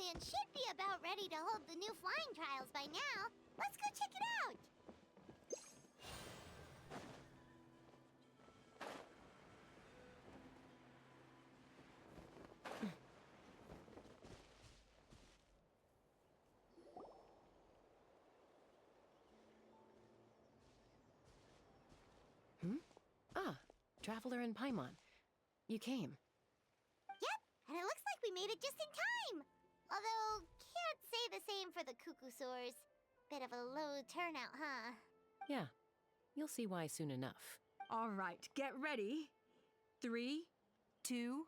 plant should be about ready to hold the new flying trials by now. Let's go check it out! Traveler and Paimon. You came. Yep, and it looks like we made it just in time! Although, can't say the same for the cuckoosaurs. Bit of a low turnout, huh? Yeah, you'll see why soon enough. All right, get ready. 3, 2,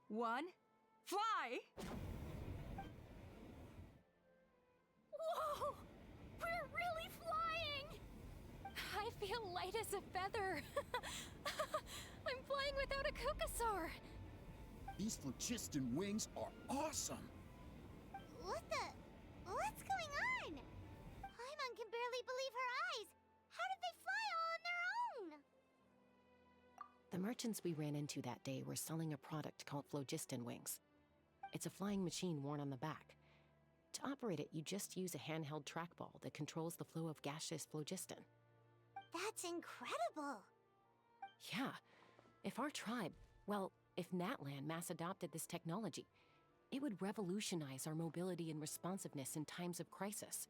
1, fly! Whoa! We're really flying! I feel light as a feather. I'm flying without a cuckoosaur. These phlogiston wings are awesome! What's going on? Paimon can barely believe her eyes. How did they fly all on their own? The merchants we ran into that day were selling a product called phlogiston wings. It's a flying machine worn on the back. To operate it, you just use a handheld trackball that controls the flow of gaseous phlogiston. That's incredible! Yeah, if our tribe, if Natlan mass adopted this technology, it would revolutionize our mobility and responsiveness in times of crisis.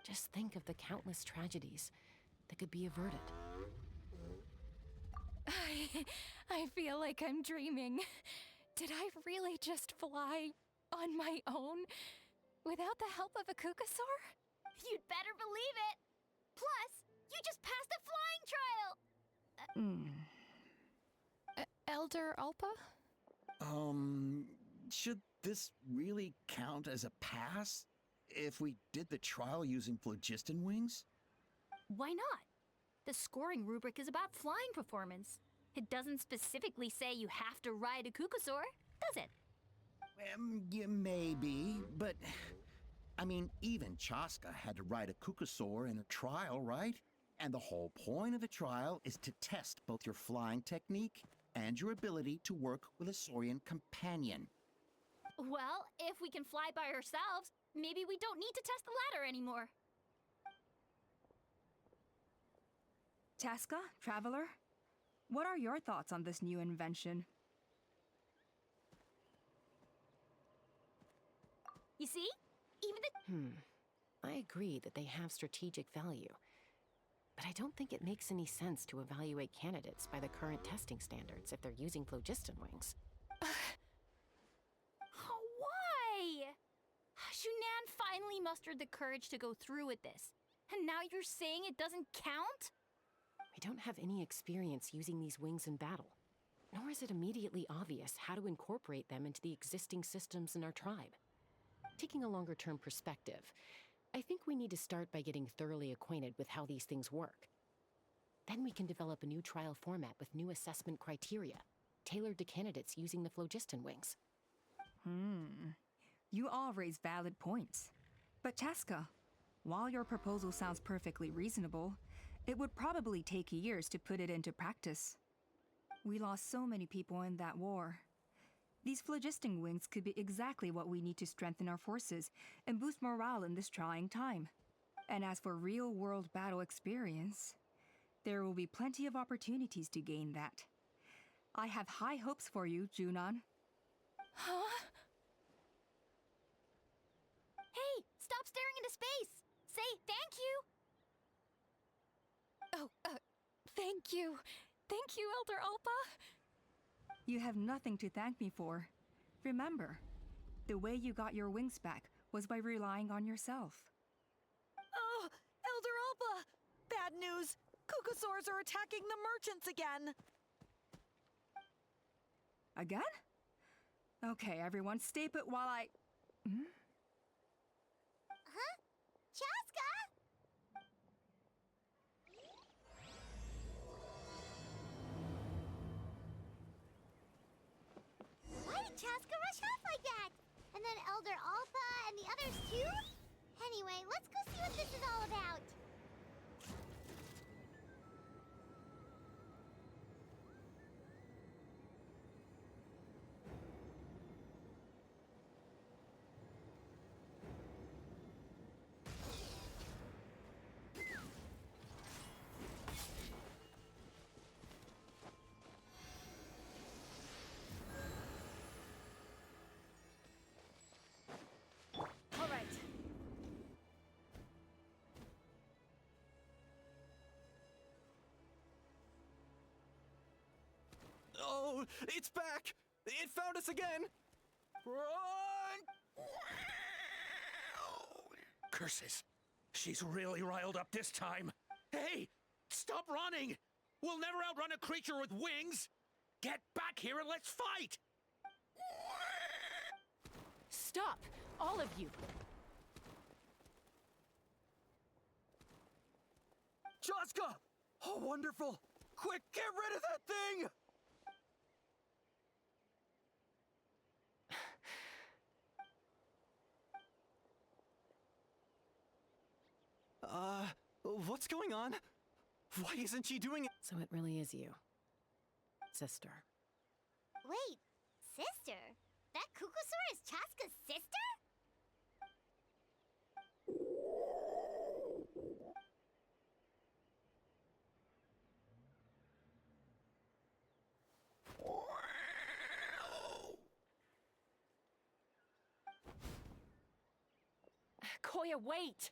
Just think of the countless tragedies that could be averted. I feel like I'm dreaming. Did I really just fly on my own without the help of a cuckoosaur? You'd better believe it! Plus, you just passed a flying trial! Elder Alpa? Should this really count as a pass? If we did the trial using phlogiston wings? Why not? The scoring rubric is about flying performance. It doesn't specifically say you have to ride a cuckoosaur, does it? Yeah, maybe, but... I mean, even Chasca had to ride a cuckoosaur in a trial, right? And the whole point of the trial is to test both your flying technique and your ability to work with a saurian companion. Well, if we can fly by ourselves, maybe we don't need to test the ladder anymore. Chasca, Traveler, what are your thoughts on this new invention? You see? Even the... I agree that they have strategic value, but I don't think it makes any sense to evaluate candidates by the current testing standards if they're using phlogiston wings. Why? Shunan finally mustered the courage to go through with this, and now you're saying it doesn't count? We don't have any experience using these wings in battle, nor is it immediately obvious how to incorporate them into the existing systems in our tribe. Taking a longer-term perspective, I think we need to start by getting thoroughly acquainted with how these things work. Then we can develop a new trial format with new assessment criteria, tailored to candidates using the phlogiston wings. You all raise valid points. But Chasca, while your proposal sounds perfectly reasonable, it would probably take years to put it into practice. We lost so many people in that war. These phlogiston wings could be exactly what we need to strengthen our forces and boost morale in this trying time. And as for real-world battle experience, there will be plenty of opportunities to gain that. I have high hopes for you, Junon. Huh? Hey, stop staring into space! Say thank you! Oh, thank you. Thank you, Elder Alpa. You have nothing to thank me for. Remember, the way you got your wings back was by relying on yourself. Oh, Elder Alpa! Bad news! Cuckoosaurs are attacking the merchants again! Again? Okay, everyone, stay put while I... Huh? Chasca? Why did Chasca rush off like that? And then Elder Alpa and the others too? Anyway, let's go see what this is all about. no! It's back! It found us again! Run! Curses. She's really riled up this time. Hey! Stop running! We'll never outrun a creature with wings! Get back here and let's fight! Stop! All of you! Chasca! Oh, wonderful! Quick, get rid of that thing! What's going on? Why isn't she doing it? So it really is you, sister. Wait, sister? That Kukusaur is Chasca's sister? Koya, wait!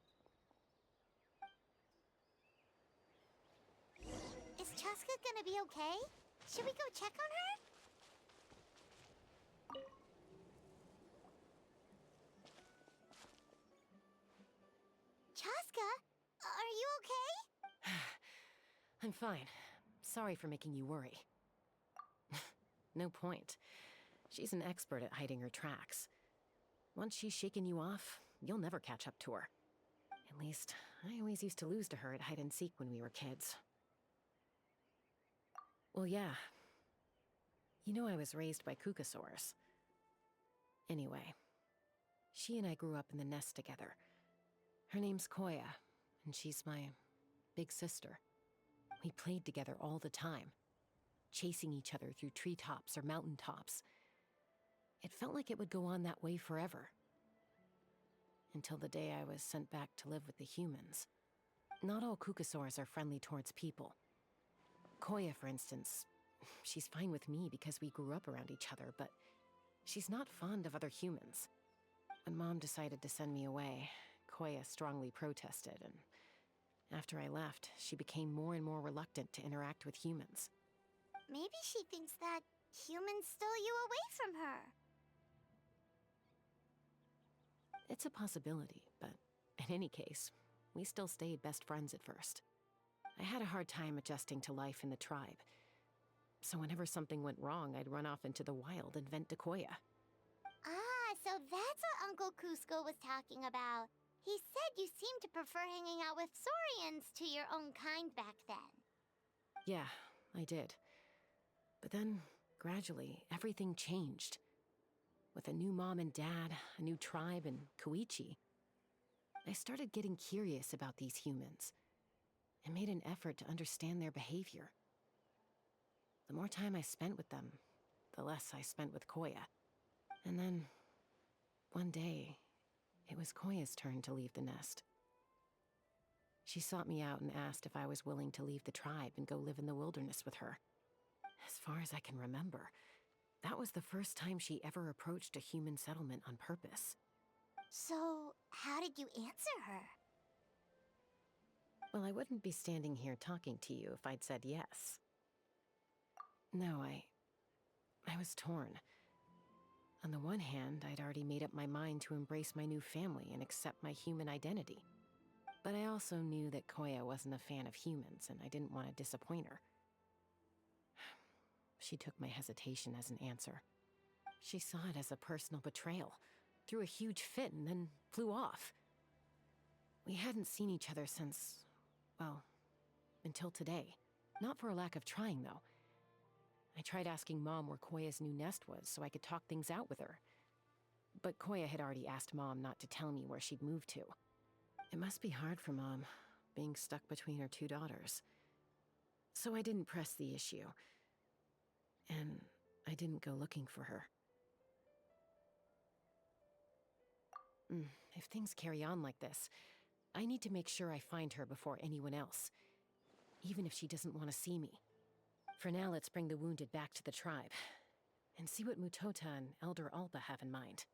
Is Chasca gonna be okay? Should we go check on her? Chasca, are you okay? I'm fine. Sorry for making you worry. No point. She's an expert at hiding her tracks. Once she's shaken you off, you'll never catch up to her. At least, I always used to lose to her at hide-and-seek when we were kids. Well, yeah. You know I was raised by Kukusaurs. Anyway, she and I grew up in the nest together. Her name's Koya, and she's my big sister. We played together all the time, chasing each other through treetops or mountaintops. It felt like it would go on that way forever. Until the day I was sent back to live with the humans. Not all Kukusaurs are friendly towards people. Koya, for instance, she's fine with me because we grew up around each other, but she's not fond of other humans. When Mom decided to send me away, Koya strongly protested, and after I left, she became more and more reluctant to interact with humans. Maybe she thinks that humans stole you away from her. It's a possibility, but in any case, we still stayed best friends at first. I had a hard time adjusting to life in the tribe. So whenever something went wrong, I'd run off into the wild and vent to Koya. Ah, so that's what Uncle Cusco was talking about. He said you seemed to prefer hanging out with Saurians to your own kind back then. Yeah, I did. But then, gradually, everything changed. With a new mom and dad, a new tribe, and Koichi, I started getting curious about these humans. I made an effort to understand their behavior. The more time I spent with them, the less I spent with Koya. And then, one day, it was Koya's turn to leave the nest. She sought me out and asked if I was willing to leave the tribe and go live in the wilderness with her. As far as I can remember, that was the first time she ever approached a human settlement on purpose. So, how did you answer her? Well, I wouldn't be standing here talking to you if I'd said yes. No, I was torn. On the one hand, I'd already made up my mind to embrace my new family and accept my human identity. But I also knew that Koya wasn't a fan of humans, and I didn't want to disappoint her. She took my hesitation as an answer. She saw it as a personal betrayal, threw a huge fit, and then flew off. We hadn't seen each other since, well, until today. Not for a lack of trying, though. I tried asking Mom where Koya's new nest was so I could talk things out with her. But Koya had already asked Mom not to tell me where she'd moved to. It must be hard for Mom, being stuck between her two daughters. So I didn't press the issue. And I didn't go looking for her. If things carry on like this, I need to make sure I find her before anyone else. Even if she doesn't want to see me. For now, let's bring the wounded back to the tribe. And see what Mutota and Elder Alba have in mind.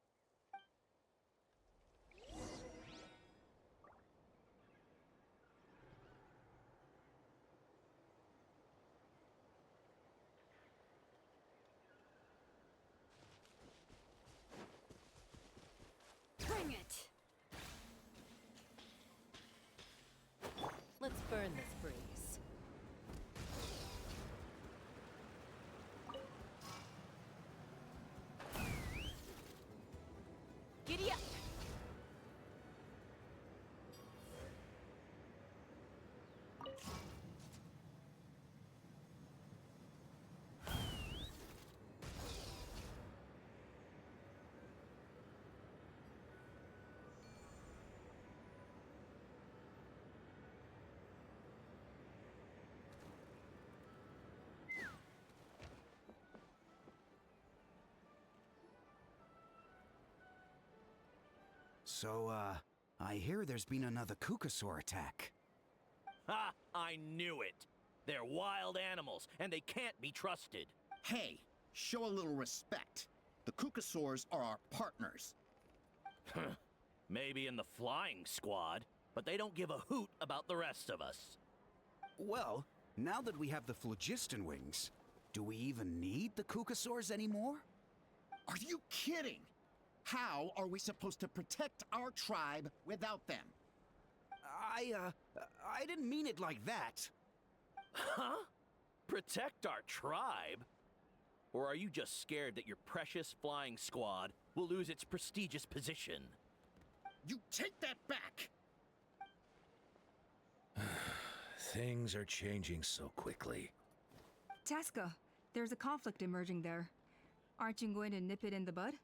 So, I hear there's been another Kukasaur attack. Ha! I knew it! They're wild animals, and they can't be trusted. Hey, show a little respect. The Kukasaurs are our partners. Maybe in the flying squad, but they don't give a hoot about the rest of us. Well, now that we have the phlogiston wings, do we even need the Kukasaurs anymore? Are you kidding? How are we supposed to protect our tribe without them? I didn't mean it like that. Huh? Protect our tribe? Or are you just scared that your precious flying squad will lose its prestigious position? You take that back! Things are changing so quickly. Chasca, there's a conflict emerging there. Aren't you going to nip it in the bud?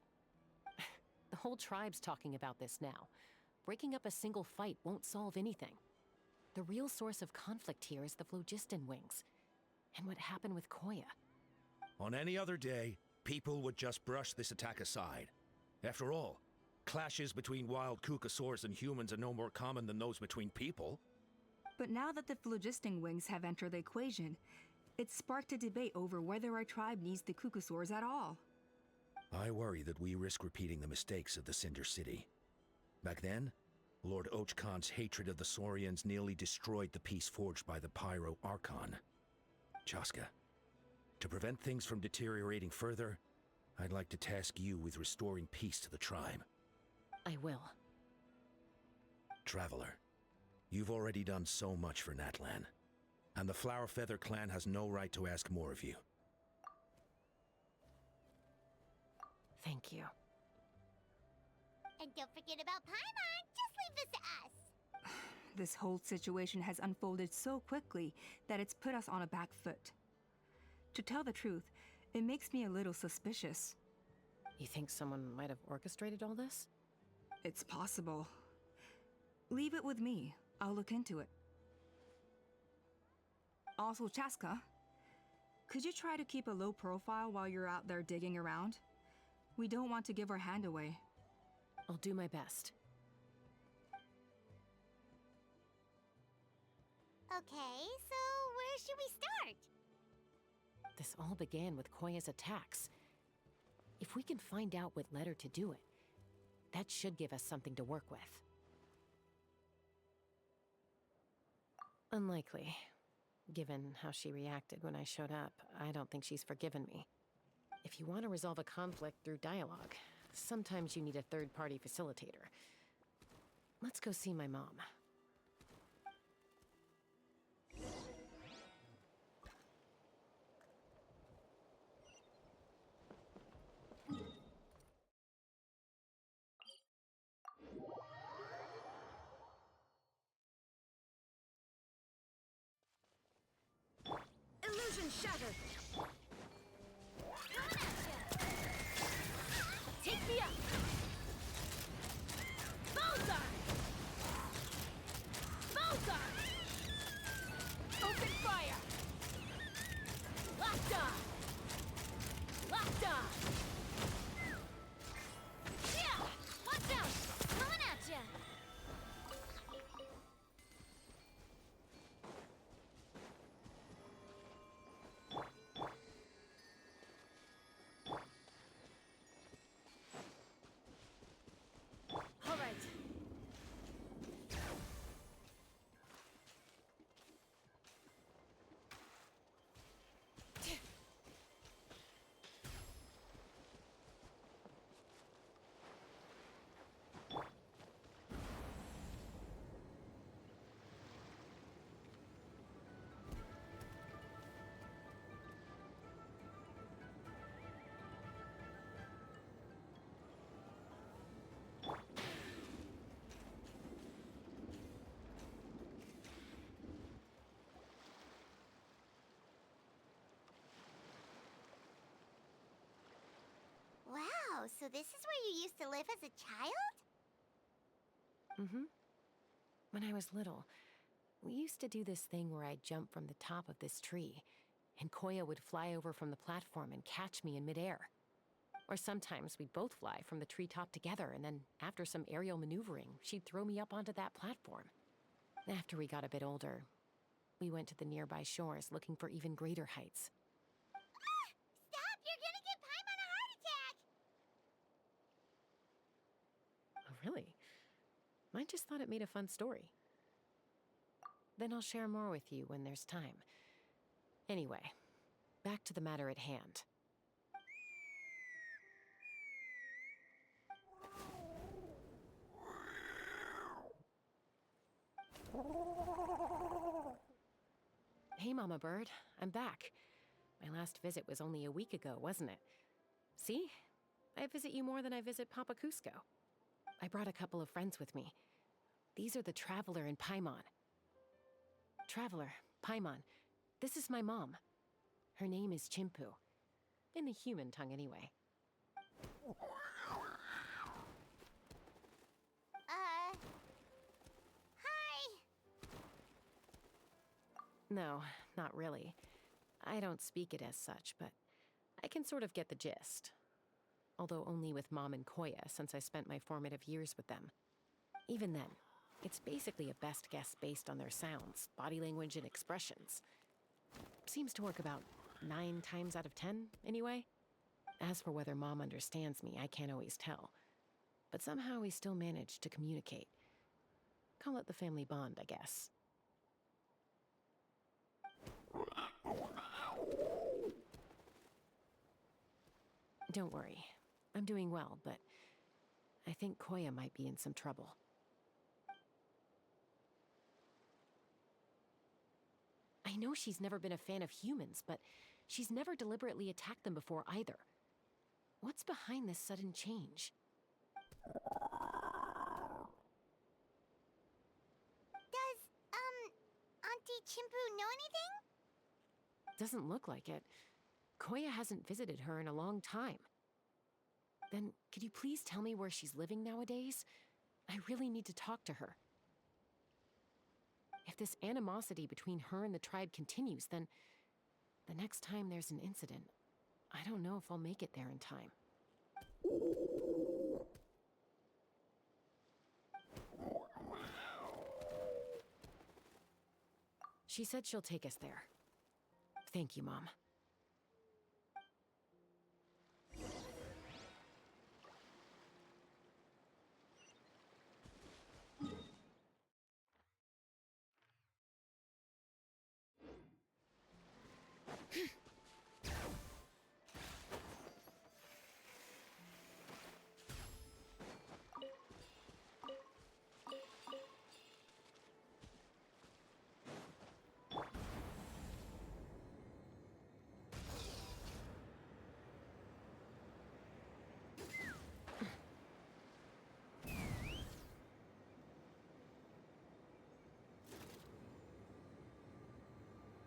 The whole tribe's talking about this now. Breaking up a single fight won't solve anything. The real source of conflict here is the phlogiston wings, and what happened with Koya. On any other day, people would just brush this attack aside. After all, clashes between wild Kukasaurs and humans are no more common than those between people. But now that the phlogiston wings have entered the equation, it's sparked a debate over whether our tribe needs the Kukasaurs at all. I worry that we risk repeating the mistakes of the Cinder City. Back then, Lord Ochkon's hatred of the Saurians nearly destroyed the peace forged by the Pyro Archon. Chasca, to prevent things from deteriorating further, I'd like to task you with restoring peace to the tribe. I will. Traveler, you've already done so much for Natlan, and the Flower Feather clan has no right to ask more of you. Thank you. And don't forget about Paimon. Just leave this to us. This whole situation has unfolded so quickly that it's put us on a back foot. To tell the truth, it makes me a little suspicious. You think someone might have orchestrated all this? It's possible. Leave it with me. I'll look into it. Also, Chasca, could you try to keep a low profile while you're out there digging around? We don't want to give our hand away. I'll do my best. Okay, so where should we start? This all began with Koya's attacks. If we can find out what led her to do it, that should give us something to work with. Unlikely. Given how she reacted when I showed up, I don't think she's forgiven me. If you want to resolve a conflict through dialogue, sometimes you need a third-party facilitator. Let's go see my mom. Illusion shattered! Take me up! Bullseye! Bullseye! Open fire! Locked on! Locked on! Yeah! Watch out! Coming at ya! All right. Wow, so this is where you used to live as a child? Mm-hmm. When I was little, we used to do this thing where I'd jump from the top of this tree, and Koya would fly over from the platform and catch me in midair. Or sometimes we'd both fly from the treetop together, and then after some aerial maneuvering, she'd throw me up onto that platform. After we got a bit older, we went to the nearby shores looking for even greater heights. Stop! You're gonna give Paimon a heart attack! Oh, really? I just thought it made a fun story. Then I'll share more with you when there's time. Anyway, back to the matter at hand. Hey, Mama Bird. I'm back. My last visit was only a week ago, wasn't it? See? I visit you more than I visit Papa Cusco. I brought a couple of friends with me. These are the Traveler and Paimon. Traveler, Paimon, this is my mom. Her name is Chimpu. In the human tongue, anyway. Hi! No, not really. I don't speak it as such, but I can sort of get the gist. Although only with Mom and Koya, since I spent my formative years with them. Even then, it's basically a best guess based on their sounds, body language, and expressions. Seems to work about 9 times out of 10, anyway. As for whether Mom understands me, I can't always tell. But somehow we still manage to communicate. Call it the family bond, I guess. Don't worry. I'm doing well, but I think Koya might be in some trouble. I know she's never been a fan of humans, but she's never deliberately attacked them before either. What's behind this sudden change? Does, Auntie Chimpu know anything? Doesn't look like it. Koya hasn't visited her in a long time. Then, could you please tell me where she's living nowadays? I really need to talk to her. If this animosity between her and the tribe continues, then the next time there's an incident, I don't know if I'll make it there in time. She said she'll take us there. Thank you, Mom.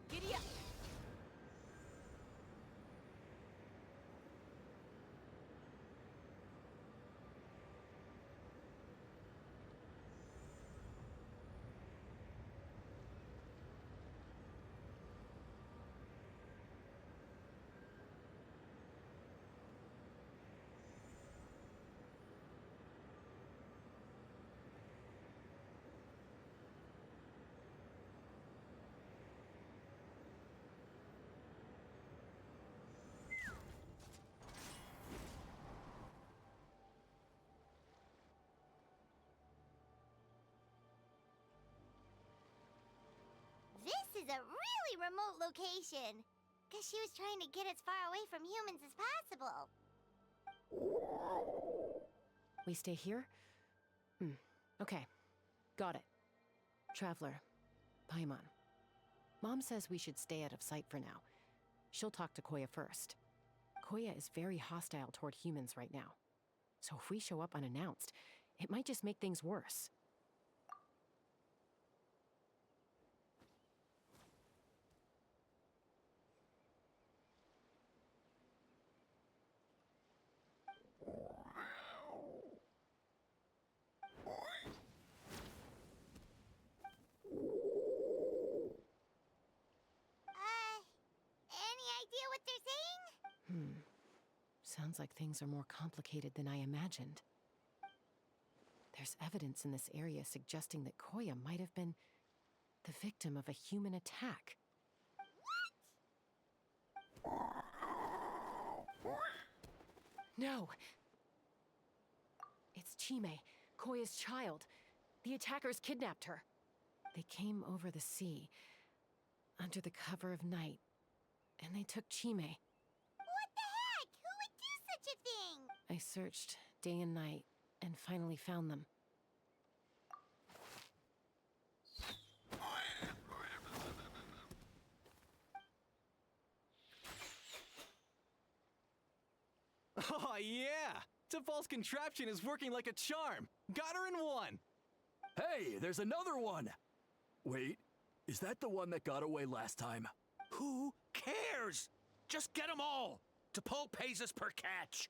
Giddy up! This is a really remote location. Guess she was trying to get as far away from humans as possible. We stay here? Okay. Got it. Traveler. Paimon. Mom says we should stay out of sight for now. She'll talk to Koya first. Koya is very hostile toward humans right now. So if we show up unannounced, it might just make things worse. Sounds like things are more complicated than I imagined. There's evidence in this area suggesting that Koya might have been the victim of a human attack. No! It's Chime, Koya's child. The attackers kidnapped her. They came over the sea, under the cover of night, and they took Chime. What the heck? Who would do such a thing? I searched day and night, and finally found them. Oh, yeah! Tafal's contraption is working like a charm! Got her in one! Hey, there's another one! Wait, is that the one that got away last time? Who cares? Just get them all. T'Pol pays us per catch.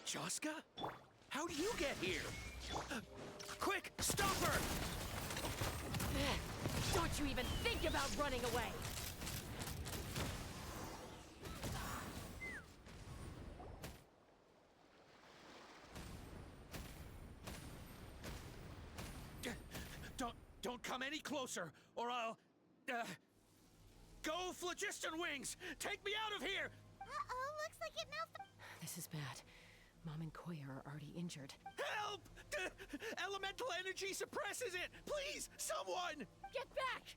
Chasca? How'd you get here? Quick, stop her! Don't you even think about running away! Don't come any closer, or I'll... Go, Phlogiston Wings! Take me out of here! Uh-oh, looks like it melted. This is bad. Mom and Koya are already injured. Help! Elemental energy suppresses it! Please, someone! Get back!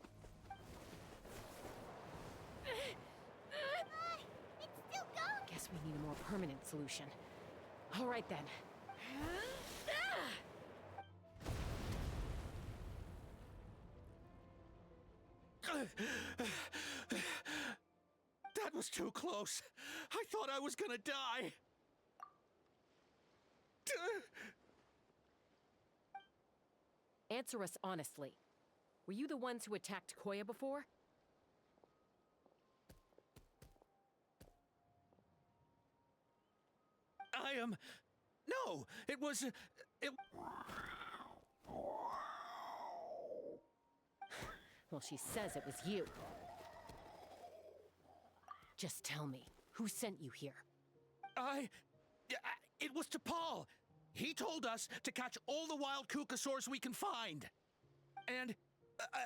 It's still going. Guess we need a more permanent solution. All right then. That was too close. I thought I was gonna die. Answer us honestly. Were you the ones who attacked Koya before? No, it was... Well, she says it was you. Just tell me, who sent you here? It was T'Pol. He told us to catch all the wild Kukasaurs we can find. And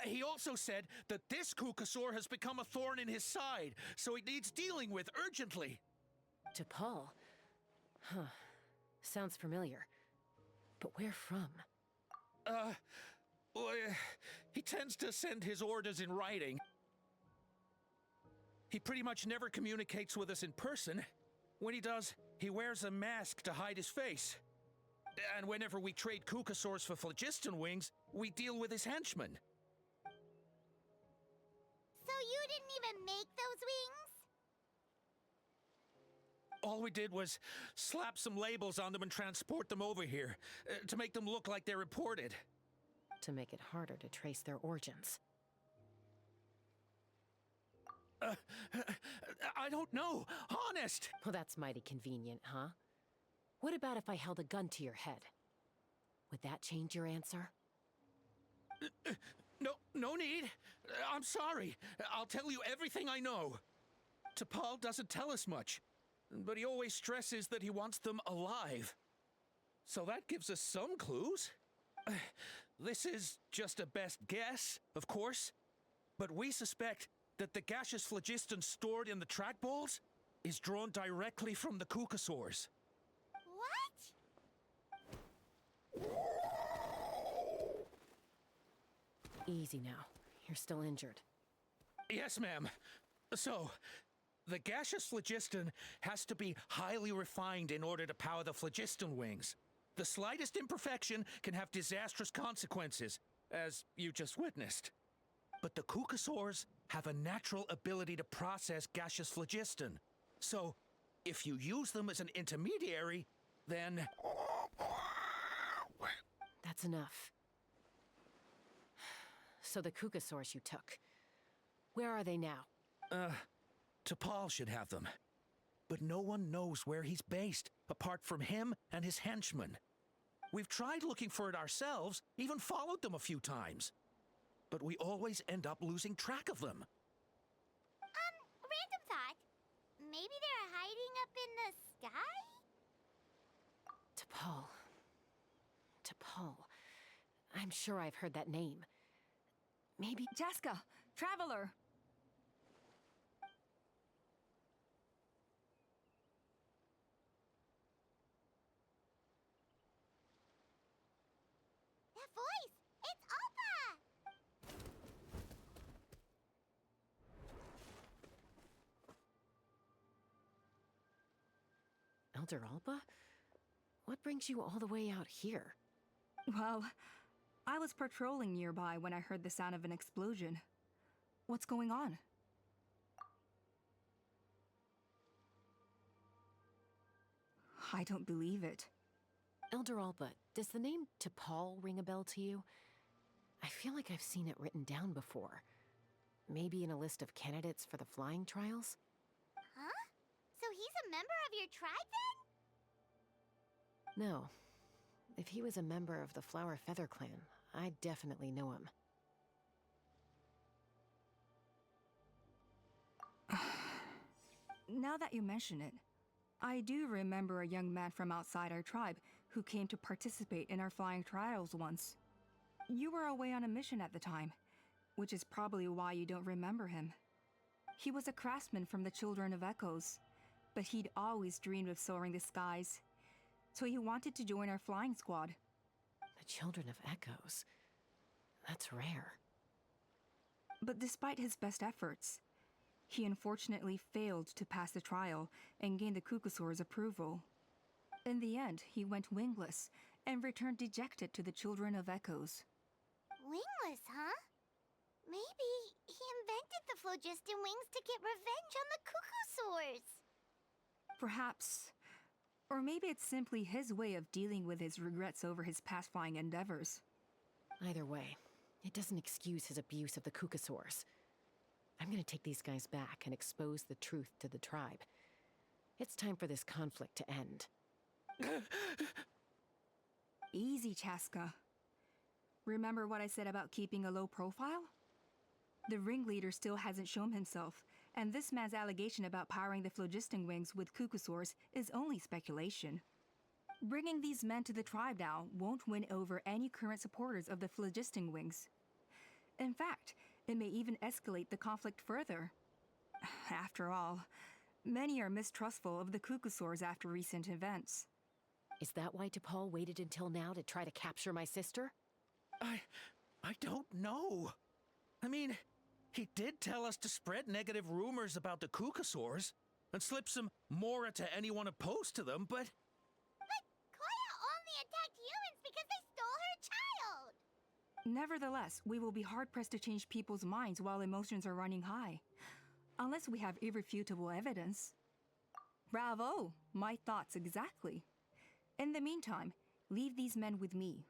he also said that this Kukasaur has become a thorn in his side, so it needs dealing with urgently. T'Pol? Huh. Sounds familiar. But where from? Well, he tends to send his orders in writing. He pretty much never communicates with us in person. When he does, he wears a mask to hide his face. And whenever we trade Kukasaurs for Phlogiston Wings, we deal with his henchmen. So you didn't even make those wings? All we did was slap some labels on them and transport them over here, to make them look like they're imported. To make it harder to trace their origins. I don't know, honest! Well, that's mighty convenient, huh? What about if I held a gun to your head? Would that change your answer? No need. I'm sorry. I'll tell you everything I know. T'Pol doesn't tell us much, but he always stresses that he wants them alive. So that gives us some clues. This is just a best guess, of course, but we suspect that the gaseous phlogiston stored in the trackballs is drawn directly from the Kukasaurs. What? Easy now. You're still injured. Yes, ma'am. So, the gaseous phlogiston has to be highly refined in order to power the phlogiston wings. The slightest imperfection can have disastrous consequences, as you just witnessed. But the Kukasaurs have a natural ability to process gaseous phlogiston. So, if you use them as an intermediary, then... That's enough. So the Kukasaurs you took, where are they now? T'Pol should have them. but no one knows where he's based, apart from him and his henchmen. We've tried looking for it ourselves, even followed them a few times. But we always end up losing track of them. Random thought. Maybe they're hiding up in the sky? T'Pol. T'Pol. I'm sure I've heard that name. Maybe... Chasca, Traveler! That voice! It's Alba! Elder Alba? What brings you all the way out here? Well, I was patrolling nearby when I heard the sound of an explosion. What's going on? I don't believe it. Elder Alba, does the name T'Pol ring a bell to you? I feel like I've seen it written down before. Maybe in a list of candidates for the flying trials? Huh? So he's a member of your tribe then? No. If he was a member of the Flower Feather clan, I'd definitely know him. Now that you mention it, I do remember a young man from outside our tribe who came to participate in our flying trials once. You were away on a mission at the time, which is probably why you don't remember him. He was a craftsman from the Children of Echoes, but he'd always dreamed of soaring the skies, so he wanted to join our flying squad. The Children of Echoes? That's rare. But despite his best efforts, he unfortunately failed to pass the trial and gain the Kukusaur's approval. In the end, he went wingless and returned dejected to the Children of Echoes. Wingless, huh? Maybe he invented the phlogiston wings to get revenge on the Kukusaurs. Perhaps. Or maybe it's simply his way of dealing with his regrets over his past flying endeavors. Either way, it doesn't excuse his abuse of the Kukusaurs. I'm gonna take these guys back and expose the truth to the tribe. It's time for this conflict to end. Easy, Chasca. Remember what I said about keeping a low profile? The ringleader still hasn't shown himself, and this man's allegation about powering the phlogiston wings with Kukusaurs is only speculation. Bringing these men to the tribe now won't win over any current supporters of the phlogiston wings. In fact, it may even escalate the conflict further. After all, many are mistrustful of the Kukusaurs after recent events. Is that why T'Pol waited until now to try to capture my sister? I don't know. I mean, he did tell us to spread negative rumors about the Kukusaurs and slip some Mora to anyone opposed to them, but... But Koya only attacked humans because they stole her child! Nevertheless, we will be hard-pressed to change people's minds while emotions are running high. Unless we have irrefutable evidence. Bravo! My thoughts exactly. In the meantime, leave these men with me.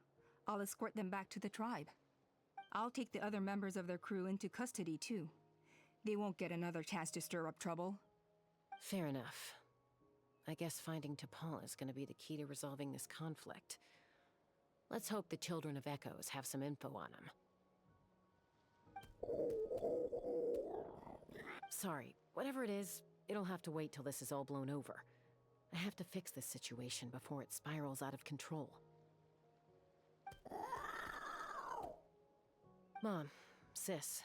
I'll escort them back to the tribe. I'll take the other members of their crew into custody, too. They won't get another chance to stir up trouble. Fair enough. I guess finding T'Pol is gonna be the key to resolving this conflict. Let's hope the Children of Echoes have some info on him. Sorry, whatever it is, it'll have to wait till this is all blown over. I have to fix this situation before it spirals out of control. Mom, Sis,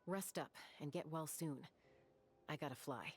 rest up and get well soon. I gotta fly.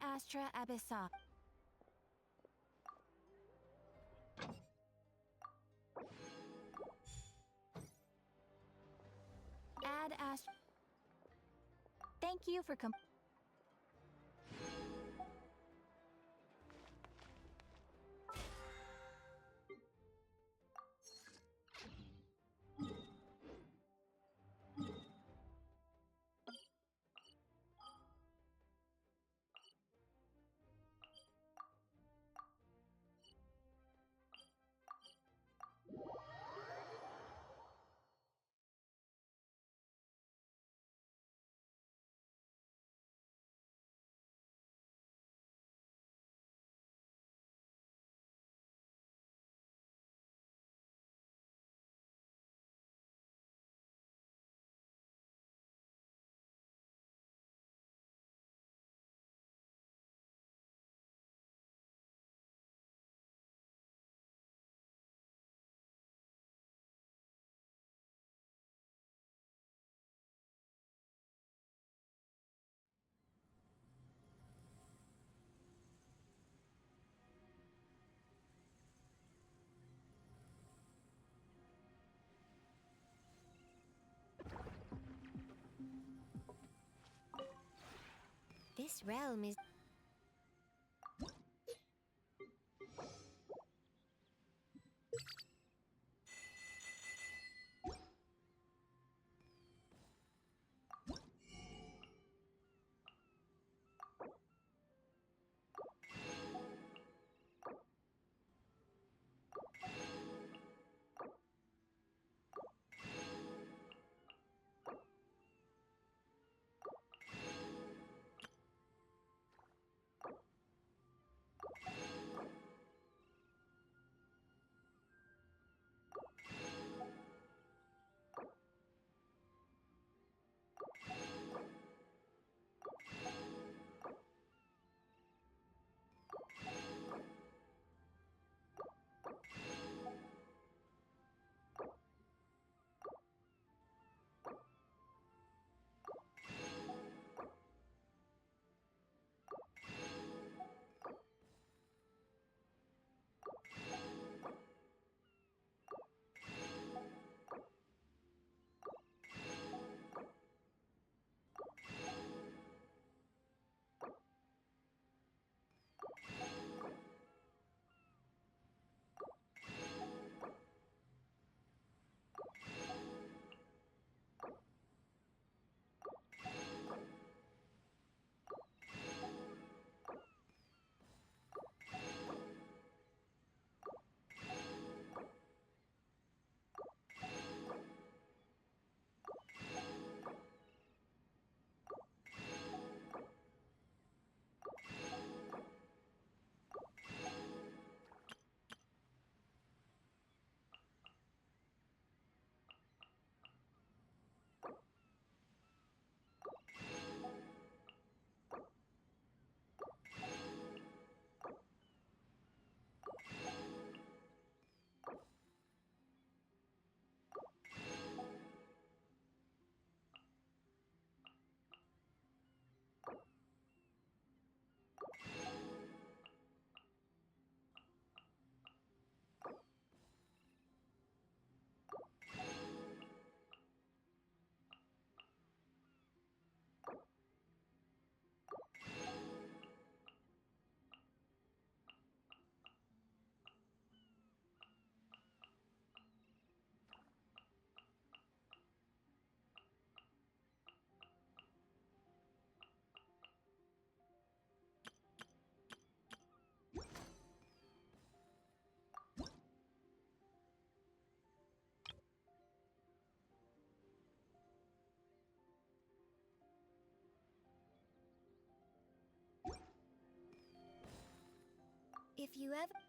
astra abyssa. Ad astra. Thank you for This realm is... If you ever...